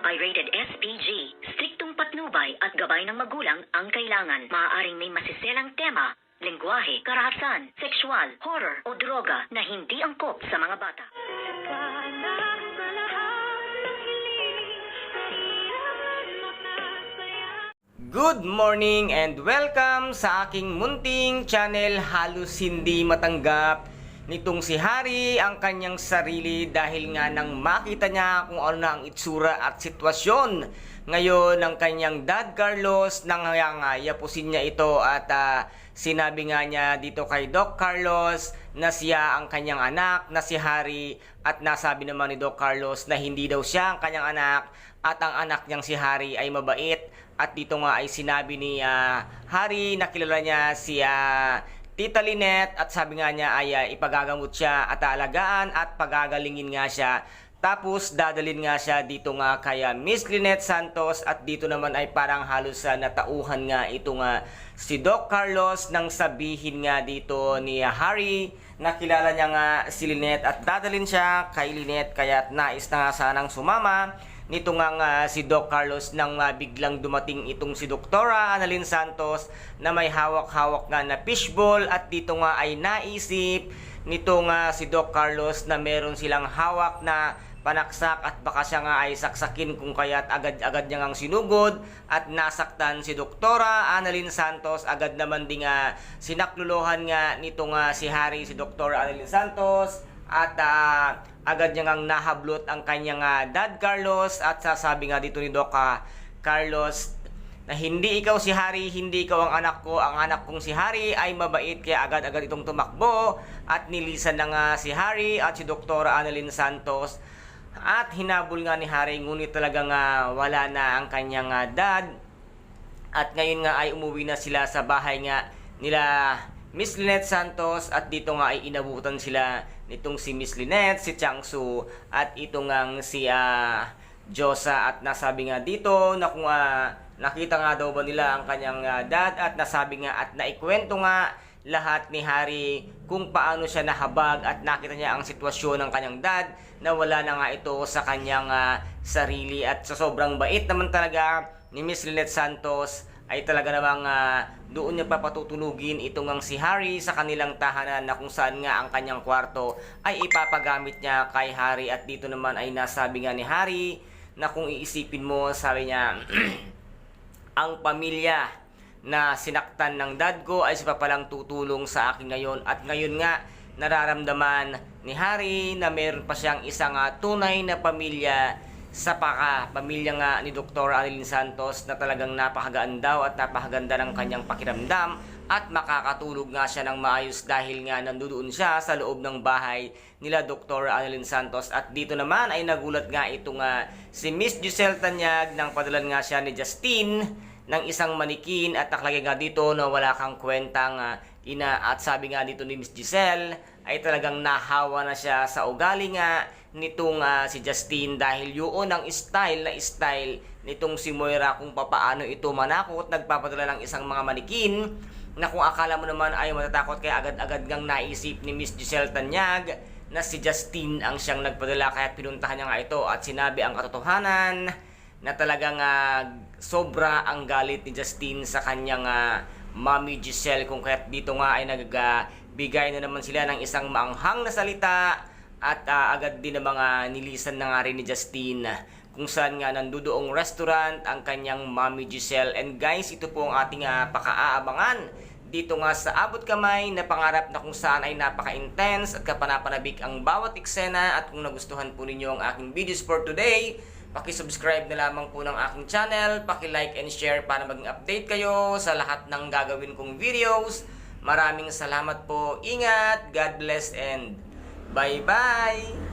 ay rated SPG. Striktong patnubay at gabay ng magulang ang kailangan. Maaaring may masiselang tema, lengguwahe, karahasan, sexual, horror o droga na hindi angkop sa mga bata. Good morning and welcome sa aking munting channel. Halos hindi matanggap nitong si Harry ang kanyang sarili dahil nga nang makita niya kung ano na ang itsura at sitwasyon ngayon ng kanyang dad Carlos, nang yapusin niya ito at sinabi nga niya dito kay Doc Carlos na siya ang kanyang anak na si Harry, at nasabi naman ni Doc Carlos na hindi daw siya ang kanyang anak at ang anak niyang si Harry ay mabait. At dito nga ay sinabi ni Harry na kilala niya si Tita Lynette, at sabi nga niya ay ipagagamot siya at aalagaan at pagagalingin nga siya. Tapos dadalhin nga siya dito nga kay Miss Lynette Santos, at dito naman ay parang halos natauhan nga ito nga si Doc Carlos nang sabihin nga dito ni Harry na kilala niya nga si Lynette at dadalhin siya kay Lynette, kaya nais na nga sanang sumama nito nga si Doc Carlos nang biglang dumating itong si Doktora Annalyn Santos na may hawak-hawak nga na fishball, at dito nga ay naisip nito nga si Doc Carlos na meron silang hawak na panaksak at baka siya nga ay saksakin, kung kaya't agad-agad niya ngang sinugod at nasaktan si Doktora Annalyn Santos. Agad naman din nga sinakluluhan nga nito nga si Harry si Doktora Annalyn Santos, at agad niya ngang nahablot ang kanyang dad Carlos, at sasabi nga dito ni Doc Carlos na hindi ikaw si Harry, hindi ikaw ang anak ko, ang anak kong si Harry ay mabait, kaya agad-agad itong tumakbo at nilisan na nga si Harry at si Doktora Annalyn Santos, at hinabol nga ni Harry, ngunit talagang wala na ang kanyang dad. At ngayon nga ay umuwi na sila sa bahay nga nila Miss Lynette Santos, at dito nga ay inabutan sila nitong si Miss Lynette, si Changsu at ito ngang si Josa, at nasabi nga dito na kung nakita nga daw ba nila ang kanyang dad, at nasabi nga at naikwento nga lahat ni Harry kung paano siya nahabag at nakita niya ang sitwasyon ng kanyang dad na wala na nga ito sa kanyang sarili. At sa sobrang bait naman talaga ni Miss Lynette Santos ay talaga namang doon niya papatutulugin itong ang si Harry sa kanilang tahanan, na kung saan nga ang kanyang kwarto ay ipapagamit niya kay Harry. At dito naman ay nasabi nga ni Harry na kung iisipin mo, sabi niya ang pamilya na sinaktan ng dad ko ay siya pa palang tutulong sa akin ngayon. At ngayon nga nararamdaman ni Harry na meron pa siyang isang tunay na pamilya sa pamilya nga ni Dr. Annalyn Santos, na talagang napakagaan daw at napakaganda ng kanyang pakiramdam, at makakatulog nga siya ng maayos dahil nga nandoon siya sa loob ng bahay nila Dr. Annalyn Santos. At dito naman ay nagulat nga itong si Miss Giselle Tanyag nang padalan nga siya ni Justine ng isang manikin, at nakalagay nga dito na wala kang kwentang ina. At sabi nga dito ni Miss Giselle ay talagang nahawa na siya sa ugali nga nitong si Justine, dahil yun ang style nitong si Moira kung papaano ito manakot, nagpapadala ng isang mga manikin na kung akala mo naman ay matatakot, kaya agad-agad ngang naisip ni Miss Giselle Tanyag na si Justine ang siyang nagpadala, kaya pinuntahan niya nga ito at sinabi ang katotohanan na talagang sobra ang galit ni Justine sa kanyang Mommy Giselle, kung kaya't dito nga ay nagbigay na naman sila ng isang maanghang na salita. At agad din na mga nilisan na nga rin ni Justine kung saan nga nandoong restaurant ang kanyang Mommy Giselle. And guys, ito po ang ating pakaaabangan dito nga sa Abot Kamay na pangarap, na kung saan ay napaka-intense at kapanapanabik ang bawat eksena. At kung nagustuhan po ninyo ang aking videos for today, paki-subscribe na lamang po ng aking channel, paki-like and share para maging update kayo sa lahat ng gagawin kong videos. Maraming salamat po, ingat, God bless, and bye-bye!